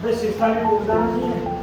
अरे सिस्टम में कूद जाना चाहिए।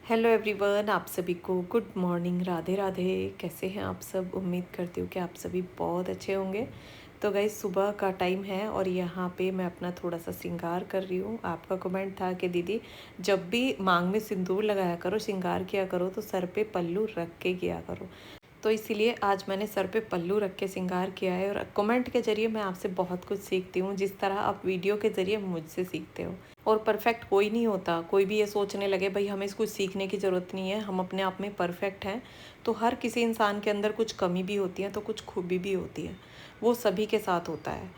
हेलो एवरीवन, आप सभी को गुड मॉर्निंग, राधे राधे। कैसे हैं आप सब? उम्मीद करती हूँ कि आप सभी बहुत अच्छे होंगे। तो गाइस, सुबह का टाइम है और यहाँ पे मैं अपना थोड़ा सा श्रृंगार कर रही हूँ। आपका कमेंट था कि दीदी जब भी मांग में सिंदूर लगाया करो, श्रृंगार किया करो, तो सर पे पल्लू रख के किया करो। तो इसीलिए आज मैंने सर पे पल्लू रख के श्रृंगार किया है। और कमेंट के ज़रिए मैं आपसे बहुत कुछ सीखती हूँ, जिस तरह आप वीडियो के ज़रिए मुझसे सीखते हो। और परफेक्ट कोई नहीं होता। कोई भी ये सोचने लगे भाई हमें कुछ सीखने की ज़रूरत नहीं है, हम अपने आप में परफेक्ट हैं, तो हर किसी इंसान के अंदर कुछ कमी भी होती है तो कुछ खूबी भी होती है। वो सभी के साथ होता है।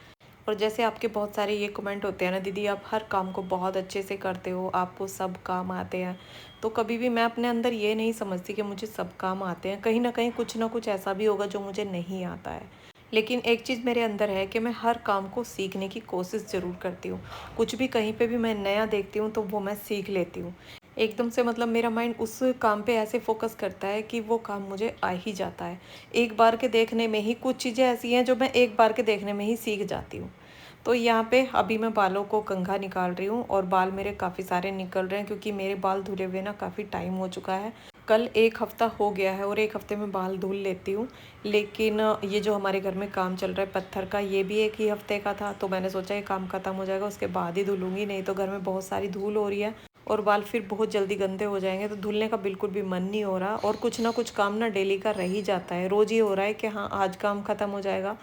और जैसे आपके बहुत सारे ये कमेंट होते हैं ना, दीदी आप हर काम को बहुत अच्छे से करते हो, आपको सब काम आते हैं। तो कभी भी मैं अपने अंदर ये नहीं समझती कि मुझे सब काम आते हैं। कहीं ना कुछ ऐसा भी होगा जो मुझे नहीं आता है। लेकिन एक चीज़ मेरे अंदर है कि मैं हर काम को सीखने की कोशिश ज़रूर करती हूँ। कुछ भी कहीं पे भी मैं नया देखती हूँ तो वो मैं सीख लेती हूँ। एकदम से मतलब मेरा माइंड उस काम पे ऐसे फोकस करता है कि वो काम मुझे आ ही जाता है। एक बार के देखने में ही कुछ चीज़ें ऐसी हैं जो मैं एक बार के देखने में ही सीख जाती हूँ। तो यहाँ पे अभी मैं बालों को कंघा निकाल रही हूँ और बाल मेरे काफ़ी सारे निकल रहे हैं, क्योंकि मेरे बाल धुले हुए ना काफ़ी टाइम हो चुका है। कल एक हफ़्ता हो गया है और एक हफ़्ते में बाल धुल लेती हूँ। लेकिन ये जो हमारे घर में काम चल रहा है पत्थर का, ये भी एक ही हफ़्ते का था, तो मैंने सोचा ये काम ख़त्म हो जाएगा उसके बाद ही धुलूँगी, नहीं तो घर में बहुत सारी धूल हो रही है और बाल फिर बहुत जल्दी गंदे हो जाएंगे। तो धुलने का बिल्कुल भी मन नहीं हो रहा। और कुछ ना कुछ काम ना डेली का रह ही जाता है। रोज़ ये हो रहा है कि हाँ आज काम ख़त्म हो जाएगा,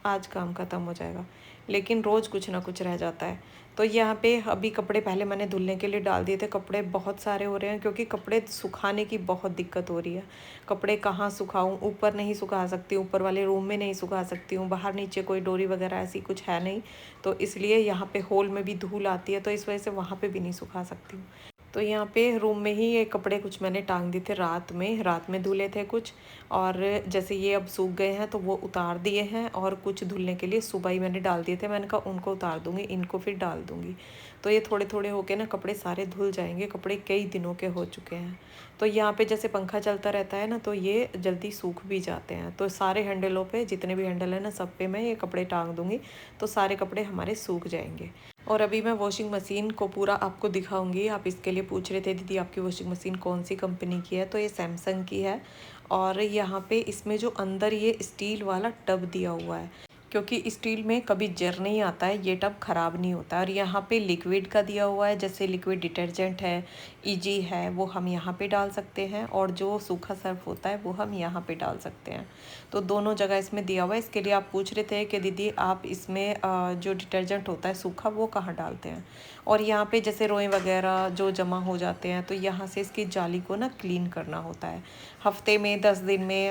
आज काम ख़त्म हो जाएगा, लेकिन रोज़ कुछ ना कुछ रह जाता है। तो यहाँ पे अभी कपड़े पहले मैंने धुलने के लिए डाल दिए थे। कपड़े बहुत सारे हो रहे हैं क्योंकि कपड़े सुखाने की बहुत दिक्कत हो रही है। कपड़े कहाँ सुखाऊँ? ऊपर नहीं सुखा सकती हूँ, ऊपर वाले रूम में नहीं सुखा सकती हूँ, बाहर नीचे कोई डोरी वगैरह ऐसी कुछ है नहीं, तो इसलिए यहाँ पे हॉल में भी धूल आती है, तो इस वजह से वहाँ पे भी नहीं सुखा सकती हूँ। तो यहाँ पे रूम में ही ये कपड़े कुछ मैंने टांग दिए थे रात में धुले थे कुछ। और जैसे ये अब सूख गए हैं तो वो उतार दिए हैं, और कुछ धुलने के लिए सुबह ही मैंने डाल दिए थे। मैंने कहा उनको उतार दूँगी, इनको फिर डाल दूँगी। तो ये थोड़े थोड़े होके ना कपड़े सारे धुल जाएंगे। कपड़े कई दिनों के हो चुके हैं। तो यहाँ पे जैसे पंखा चलता रहता है ना, तो ये जल्दी सूख भी जाते हैं। तो सारे हैंडलों पे, जितने भी हैंडल है ना, सब पे मैं ये कपड़े टांग दूँगी, तो सारे कपड़े हमारे सूख जाएंगे। और अभी मैं वॉशिंग मशीन को पूरा आपको दिखाऊंगी। आप इसके लिए पूछ रहे थे दीदी आपकी वॉशिंग मशीन कौन सी कंपनी की है, तो ये सैमसंग की है। और यहाँ पे इसमें जो अंदर ये स्टील वाला टब दिया हुआ है, क्योंकि स्टील में कभी जर नहीं आता है, ये टब ख़राब नहीं होता। और यहाँ पे लिक्विड का दिया हुआ है, जैसे लिक्विड डिटर्जेंट है, ईजी है, वो हम यहाँ पे डाल सकते हैं, और जो सूखा सर्फ होता है वो हम यहाँ पे डाल सकते हैं। तो दोनों जगह इसमें दिया हुआ है। इसके लिए आप पूछ रहे थे कि दीदी आप इसमें जो डिटर्जेंट होता है सूखा वो कहाँ डालते हैं। और यहाँ पे जैसे रोए वगैरह जो जमा हो जाते हैं, तो यहाँ से इसकी जाली को ना क्लीन करना होता है। हफ्ते में, 10 दिन में,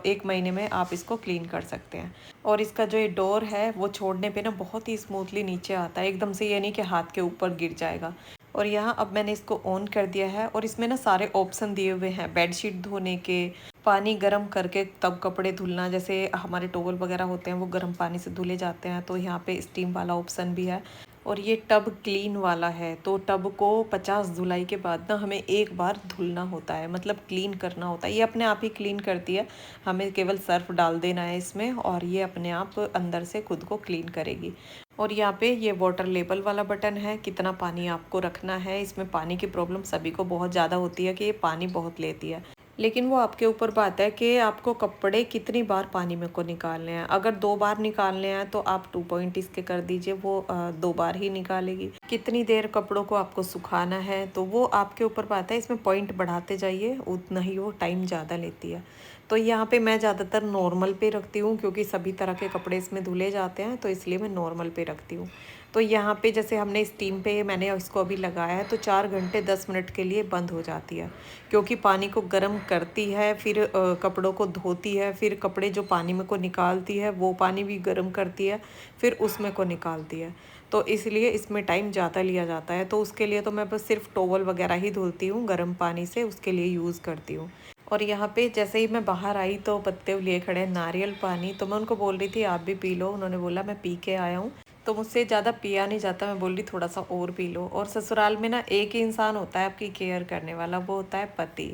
1 महीने में आप इसको क्लीन कर सकते हैं। और इसका जो ये डोर है वो छोड़ने पे ना बहुत ही स्मूथली नीचे आता है, एकदम से ये नहीं कि हाथ के ऊपर गिर जाएगा। और यहाँ अब मैंने इसको ऑन कर दिया है, और इसमें ना सारे ऑप्शन दिए हुए हैं बेडशीट धोने के, पानी गर्म करके तब कपड़े धुलना, जैसे हमारे टॉवल वगैरह होते हैं वो गर्म पानी से धुले जाते हैं, तो यहाँ पे स्टीम वाला ऑप्शन भी है। और ये टब क्लीन वाला है, तो टब को 50 धुलाई के बाद ना हमें एक बार धुलना होता है, मतलब क्लीन करना होता है। ये अपने आप ही क्लीन करती है, हमें केवल सर्फ डाल देना है इसमें, और ये अपने आप अंदर से खुद को क्लीन करेगी। और यहाँ पे ये वाटर लेवल वाला बटन है, कितना पानी आपको रखना है। इसमें पानी की प्रॉब्लम सभी को बहुत ज़्यादा होती है कि ये पानी बहुत लेती है, लेकिन वो आपके ऊपर बात है कि आपको कपड़े कितनी बार पानी में को निकालने हैं। अगर 2 बार निकालने हैं तो आप 2 पॉइंट इसके कर दीजिए, वो 2 बार ही निकालेगी। कितनी देर कपड़ों को आपको सुखाना है तो वो आपके ऊपर बात है। इसमें पॉइंट बढ़ाते जाइए उतना ही वो टाइम ज़्यादा लेती है। तो यहाँ पे मैं ज़्यादातर नॉर्मल पे रखती हूँ, क्योंकि सभी तरह के कपड़े इसमें धुले जाते हैं, तो इसलिए मैं नॉर्मल पे रखती हूँ। तो यहाँ पे जैसे हमने स्टीम पे मैंने इसको अभी लगाया है, तो 4 घंटे 10 मिनट के लिए बंद हो जाती है, क्योंकि पानी को गर्म करती है, फिर कपड़ों को धोती है, फिर कपड़े जो पानी में को निकालती है वो पानी भी गर्म करती है, फिर उसमें को निकालती है। तो इसलिए इसमें टाइम ज़्यादा लिया जाता है। तो उसके लिए तो मैं बस सिर्फ टॉवल वगैरह ही धुलती हूँ गर्म पानी से, उसके लिए यूज़ करती हूँ। और यहाँ पे जैसे ही मैं बाहर आई तो पत्ते लिए खड़े हैं नारियल पानी। तो मैं उनको बोल रही थी आप भी पी लो, उन्होंने बोला मैं पी के आया हूँ। तो मुझसे ज़्यादा पिया नहीं जाता, मैं बोल रही थोड़ा सा और पी लो। और ससुराल में ना एक ही इंसान होता है आपकी केयर करने वाला, वो होता है पति।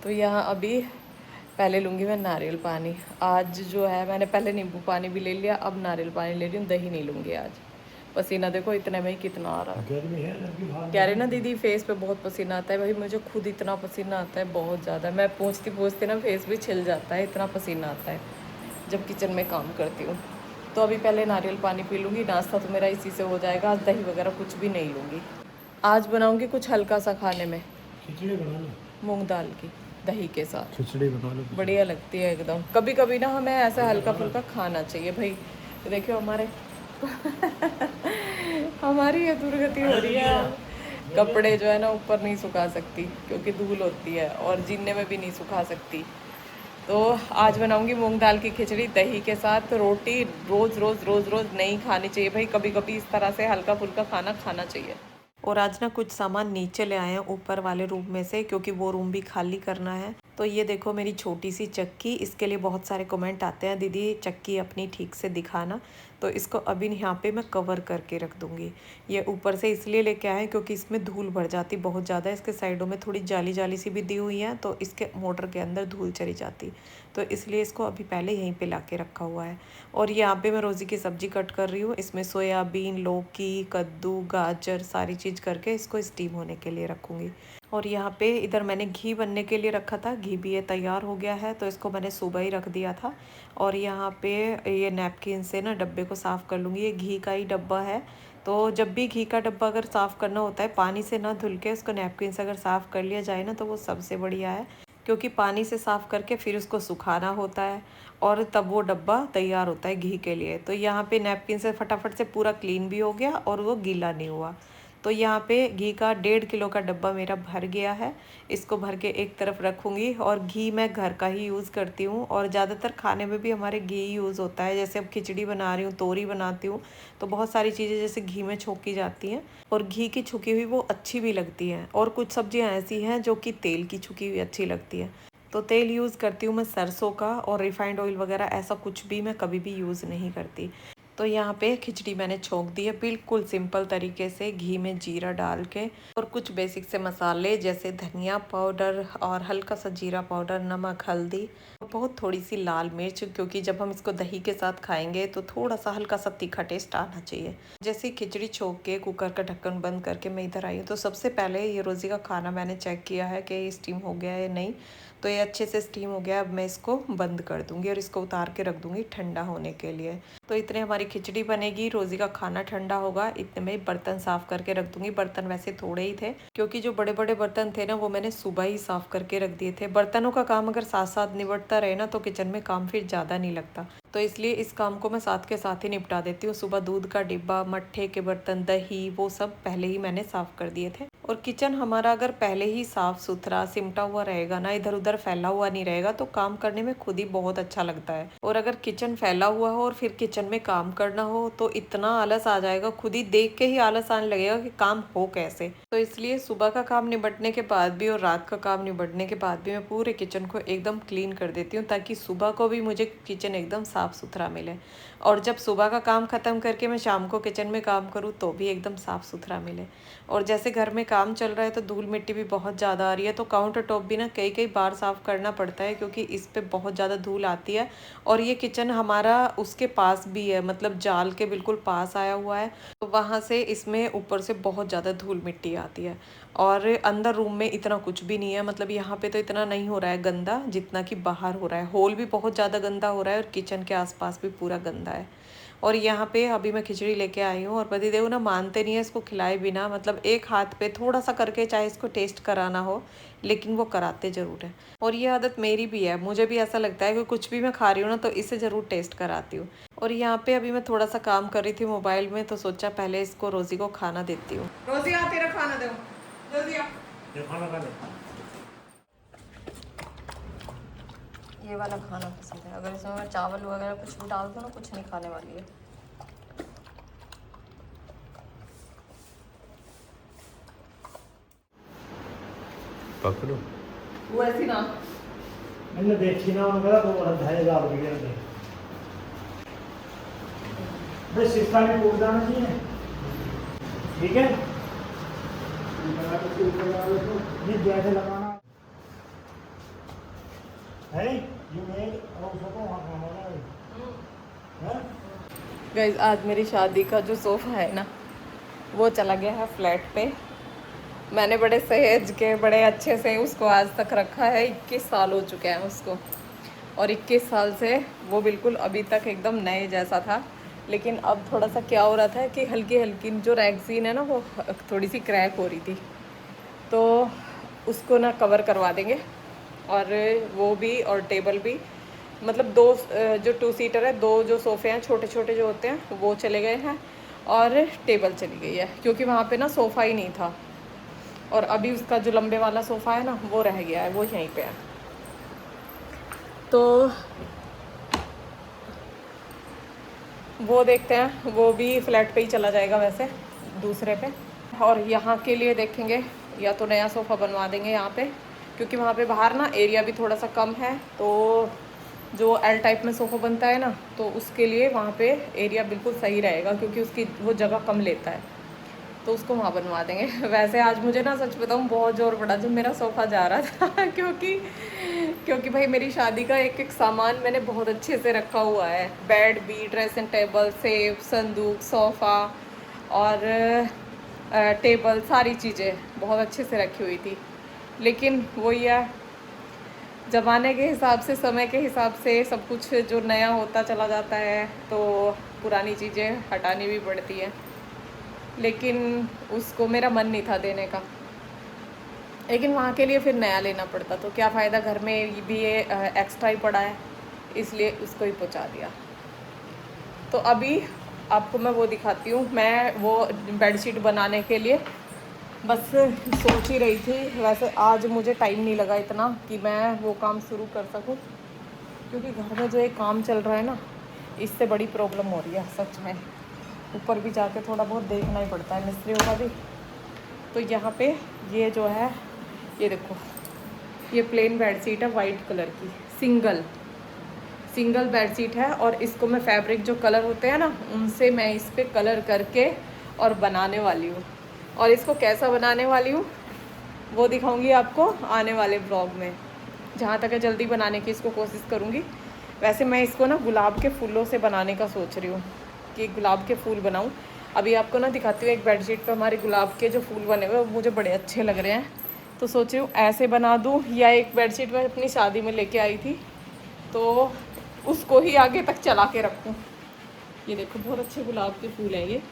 तो यहाँ अभी पहले लूँगी मैं नारियल पानी। आज जो है मैंने पहले नींबू पानी भी ले लिया, अब नारियल पानी ले रही हूँ, दही नहीं लूँगी आज। पसीना देखो इतने में ही कितना आ रहा है। कह रहे ना दीदी फेस पे बहुत पसीना आता है, भाई मुझे खुद इतना पसीना आता है बहुत ज़्यादा। मैं पोंछती पोंछती ना फेस भी छिल जाता है, इतना पसीना आता है जब किचन में काम करती हूँ। तो अभी पहले नारियल पानी पी लूँगी, नाश्ता तो मेरा इसी से हो जाएगा। आज दही वगैरह कुछ भी नहीं लूँगी। आज बनाऊँगी कुछ हल्का सा खाने में, खिचड़ी बना लो, मूँग दाल की दही के साथ खिचड़ी बना लो, बढ़िया लगती है एकदम। कभी कभी ना हमें ऐसा हल्का फुल्का खाना चाहिए भाई। देखियो हमारे हमारी ये दुर्गति हो रही है, कपड़े जो है ना ऊपर नहीं सुखा सकती क्योंकि धूल होती है, और जीने में भी नहीं सुखा सकती। तो आज बनाऊंगी मूंग दाल की खिचड़ी दही के साथ। रोटी रोज़ रोज़ रोज़ रोज़ नहीं खानी चाहिए भाई, कभी कभी इस तरह से हल्का फुल्का खाना खाना चाहिए। और आज ना कुछ सामान नीचे ले आए हैं ऊपर वाले रूम में से, क्योंकि वो रूम भी खाली करना है। तो ये देखो मेरी छोटी सी चक्की, इसके लिए बहुत सारे कमेंट आते हैं दीदी चक्की अपनी ठीक से दिखाना। तो इसको अभी यहाँ पे मैं कवर करके रख दूँगी। ये ऊपर से इसलिए लेके आए क्योंकि इसमें धूल भर जाती बहुत ज़्यादा। इसके साइडों में थोड़ी जाली जाली सी भी दी हुई है, तो इसके मोटर के अंदर धूल चली जाती। तो इसलिए इसको अभी पहले यहीं पे ला के रखा हुआ है। और यहाँ पे मैं रोज़ी की सब्ज़ी कट कर रही हूँ। इसमें सोयाबीन, लौकी, कद्दू, गाजर सारी चीज़ करके इसको स्टीम होने के लिए रखूँगी। और यहाँ पे इधर मैंने घी बनने के लिए रखा था, घी भी ये तैयार हो गया है, तो इसको मैंने सुबह ही रख दिया था। और यहाँ पे ये नैपकिन से ना डब्बे को साफ़ कर लूँगी। ये घी का ही डब्बा है, तो जब भी घी का डब्बा अगर साफ़ करना होता है पानी से ना धुल के उसको नैपकिन से अगर साफ़ कर लिया जाए ना तो वो सबसे बढ़िया है। क्योंकि पानी से साफ़ करके फिर उसको सुखाना होता है और तब वो डब्बा तैयार होता है घी के लिए। तो यहाँ पे नैपकिन से फटाफट से पूरा क्लीन भी हो गया और वो गीला नहीं हुआ। तो यहाँ पे घी का 1.5 किलो का डब्बा मेरा भर गया है। इसको भर के एक तरफ रखूँगी। और घी मैं घर का ही यूज़ करती हूँ, और ज़्यादातर खाने में भी हमारे घी यूज़ होता है। जैसे अब खिचड़ी बना रही हूँ, तोरी बनाती हूँ, तो बहुत सारी चीज़ें जैसे घी में छोंकी जाती हैं, और घी की छुकी हुई वो अच्छी भी लगती हैं। और कुछ सब्जियाँ ऐसी हैं जो कि तेल की छुकी हुई अच्छी लगती है। तो तेल यूज़ करती हूँ मैं सरसों का, और रिफाइंड ऑयल वगैरह ऐसा कुछ भी मैं कभी भी यूज़ नहीं करती। तो यहाँ पे खिचड़ी मैंने छोंक दी है बिल्कुल सिंपल तरीके से, घी में जीरा डाल के। और कुछ बेसिक से मसाले जैसे धनिया पाउडर और हल्का सा जीरा पाउडर, नमक, हल्दी, और बहुत थोड़ी सी लाल मिर्च, क्योंकि जब हम इसको दही के साथ खाएंगे तो थोड़ा सा हल्का सा तीखा टेस्ट आना चाहिए। जैसे खिचड़ी छोंक के कुकर का ढक्कन बंद करके मैं इधर आई हूँ, तो सबसे पहले ये रोज़ी का खाना मैंने चेक किया है कि ये स्टीम हो गया है या नहीं। तो ये अच्छे से स्टीम हो गया। अब मैं इसको बंद कर दूंगी और इसको उतार के रख दूंगी ठंडा होने के लिए। तो इतने हमारी खिचड़ी बनेगी, रोज़ी का खाना ठंडा होगा, इतने में बर्तन साफ़ करके रख दूंगी। बर्तन वैसे थोड़े ही थे, क्योंकि जो बड़े बड़े बर्तन थे ना वो मैंने सुबह ही साफ़ करके रख दिए थे। बर्तनों का काम अगर साथ साथ निपटता रहे ना तो किचन में काम फिर ज़्यादा नहीं लगता। तो इसलिए इस काम को मैं साथ के साथ ही निपटा देती हूँ। सुबह दूध का डिब्बा, मट्ठे के बर्तन, दही, वो सब पहले ही मैंने साफ़ कर दिए थे। और किचन हमारा अगर पहले ही साफ़ सुथरा सिमटा हुआ रहेगा ना, इधर उधर फैला हुआ नहीं रहेगा, तो काम करने में खुद ही बहुत अच्छा लगता है। और अगर किचन फैला हुआ हो और फिर किचन में काम करना हो तो इतना आलस आ जाएगा, खुद ही देख के ही आलस आने लगेगा कि काम हो कैसे। तो इसलिए सुबह का काम निपटने के बाद भी और रात का काम निपटने के बाद भी मैं पूरे किचन को एकदम क्लीन कर देती हूँ, ताकि सुबह को भी मुझे किचन एकदम साफ़ सुथरा मिले। और जब सुबह का काम ख़त्म करके मैं शाम को किचन में काम करूँ तो भी एकदम साफ़ सुथरा मिले। और जैसे घर में काम चल रहा है तो धूल मिट्टी भी बहुत ज़्यादा आ रही है, तो काउंटर टॉप भी ना कई कई बार साफ़ करना पड़ता है, क्योंकि इस पे बहुत ज़्यादा धूल आती है। और ये किचन हमारा उसके पास भी है, मतलब जाल के बिल्कुल पास आया हुआ है, तो वहाँ से इसमें ऊपर से बहुत ज़्यादा धूल मिट्टी आती है। और अंदर रूम में इतना कुछ भी नहीं है, मतलब यहाँ पे तो इतना नहीं हो रहा है गंदा जितना कि बाहर हो रहा है। हॉल भी बहुत ज़्यादा गंदा हो रहा है और किचन के आसपास भी पूरा गंदा है। और यहाँ पे अभी मैं खिचड़ी लेके आई हूँ, और पतिदेव ना मानते नहीं है इसको खिलाए बिना, मतलब एक हाथ पे थोड़ा सा करके चाहे इसको टेस्ट कराना हो, लेकिन वो कराते ज़रूर है। और ये आदत मेरी भी है, मुझे भी ऐसा लगता है कि कुछ भी मैं खा रही हूँ ना तो इसे ज़रूर टेस्ट कराती हूँ। और यहाँ पे अभी मैं थोड़ा सा काम कर रही थी मोबाइल में, तो सोचा पहले इसको रोज़ी को खाना देती हूँ। रोज़ी आ, तेरा खाना दो, जल्दी आ। ये खाना खा ले। ये वाला खाना पसंद है, अगर इसमें मैं चावल वगैरह कुछ भी डाल दूँ ना कुछ नहीं खाने वाली है। पकड़ो वो ऐसी ना मैंने देखी ना उन्होंने तो 2,500 रुपये दे भाई सिस्टा भी टूट जाना चाहिए ठीक है ये जैसे लगाना है यू मेड और उसको वहाँ खाना है गाइस आज मेरी शादी का जो सोफ़ा है ना वो चला गया है फ्लैट पे। मैंने बड़े सहेज के बड़े अच्छे से उसको आज तक रखा है। 21 साल हो चुके हैं उसको और 21 साल से वो बिल्कुल अभी तक एकदम नए जैसा था। लेकिन अब थोड़ा सा क्या हो रहा था कि हल्की हल्की जो रैगज़ीन है ना वो थोड़ी सी क्रैक हो रही थी, तो उसको ना कवर करवा देंगे। और वो भी और टेबल भी, मतलब दो जो 2 सीटर है, 2 जो सोफ़े हैं छोटे छोटे जो होते हैं वो चले गए हैं और टेबल चली गई है, क्योंकि वहाँ पे ना सोफ़ा ही नहीं था। और अभी उसका जो लंबे वाला सोफ़ा है ना वो रह गया है, वो यहीं पे है। तो वो देखते हैं, वो भी फ्लैट पे ही चला जाएगा वैसे दूसरे पे। और यहाँ के लिए देखेंगे या तो नया सोफ़ा बनवा देंगे यहाँ पे, क्योंकि वहाँ पे बाहर ना एरिया भी थोड़ा सा कम है। तो जो एल टाइप में सोफ़ा बनता है ना तो उसके लिए वहाँ पे एरिया बिल्कुल सही रहेगा, क्योंकि उसकी वो जगह कम लेता है, तो उसको वहाँ बनवा देंगे। वैसे आज मुझे ना सच बताऊँ बहुत ज़ोर पड़ा जब मेरा सोफ़ा जा रहा था क्योंकि भाई मेरी शादी का एक एक सामान मैंने बहुत अच्छे से रखा हुआ है। बेड भी, ड्रेसिंग टेबल, सेफ, संदूक, सोफ़ा और टेबल, सारी चीज़ें बहुत अच्छे से रखी हुई थी। लेकिन वही है, ज़माने के हिसाब से, समय के हिसाब से सब कुछ जो नया होता चला जाता है तो पुरानी चीज़ें हटानी भी पड़ती हैं। लेकिन उसको मेरा मन नहीं था देने का, लेकिन वहाँ के लिए फिर नया लेना पड़ता, तो क्या फ़ायदा, घर में भी ये एक्स्ट्रा ही पड़ा है, इसलिए उसको ही पहुँचा दिया। तो अभी आपको मैं वो दिखाती हूँ। मैं वो बेडशीट बनाने के लिए बस सोच ही रही थी। वैसे आज मुझे टाइम नहीं लगा इतना कि मैं वो काम शुरू कर सकूँ, क्योंकि घर में जो एक काम चल रहा है ना इससे बड़ी प्रॉब्लम हो रही है सच में। ऊपर भी जाके थोड़ा बहुत देखना ही पड़ता है मिस्त्रियों का भी। तो यहाँ पे ये जो है, ये देखो, ये प्लेन बेडशीट है वाइट कलर की, सिंगल बेडशीट है। और इसको मैं फैब्रिक जो कलर होते हैं ना उनसे मैं इस पर कलर करके और बनाने वाली हूँ। और इसको कैसा बनाने वाली हूँ वो दिखाऊंगी आपको आने वाले ब्लॉग में। जहाँ तक है जल्दी बनाने की इसको कोशिश करूँगी। वैसे मैं इसको ना गुलाब के फूलों से बनाने का सोच रही हूँ कि गुलाब के फूल बनाऊँ। अभी आपको ना दिखाती हूँ, एक बेडशीट पे हमारे गुलाब के जो फूल बने हुए मुझे बड़े अच्छे लग रहे हैं, तो सोच रही हूँ ऐसे बना दूँ। या एक बेडशीट मैं अपनी शादी में लेके आई थी तो उसको ही आगे तक चला के रखूँ। ये देखो बहुत अच्छे गुलाब के फूल हैं ये,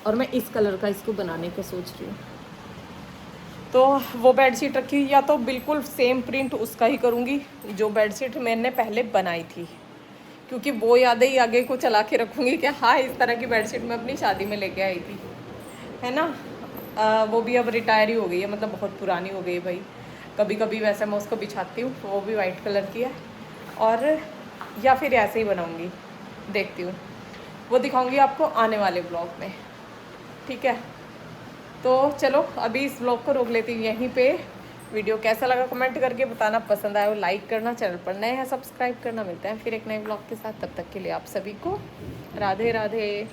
और मैं इस कलर का इसको बनाने का सोच रही हूँ। तो वो बेडशीट रखी, या तो बिल्कुल सेम प्रिंट उसका ही करूँगी जो बेडशीट मैंने पहले बनाई थी, क्योंकि वो यादें ही आगे को चला के रखूँगी कि हाँ इस तरह की बेडशीट मैं अपनी शादी में लेके आई थी, है ना। वो भी अब रिटायर ही हो गई है, मतलब बहुत पुरानी हो गई भाई। कभी कभी वैसे मैं उसको बिछाती हूँ, वो भी वाइट कलर की है। और या फिर ऐसे ही बनाऊँगी, देखती हूँ, वो दिखाऊँगी आपको आने वाले ब्लॉग में, ठीक है। तो चलो अभी इस ब्लॉग को रोक लेती हूँ यहीं पे। वीडियो कैसा लगा कमेंट करके बताना, पसंद आया हो लाइक करना, चैनल पर नए हैं सब्सक्राइब करना। मिलते हैं फिर एक नए ब्लॉग के साथ, तब तक के लिए आप सभी को राधे राधे।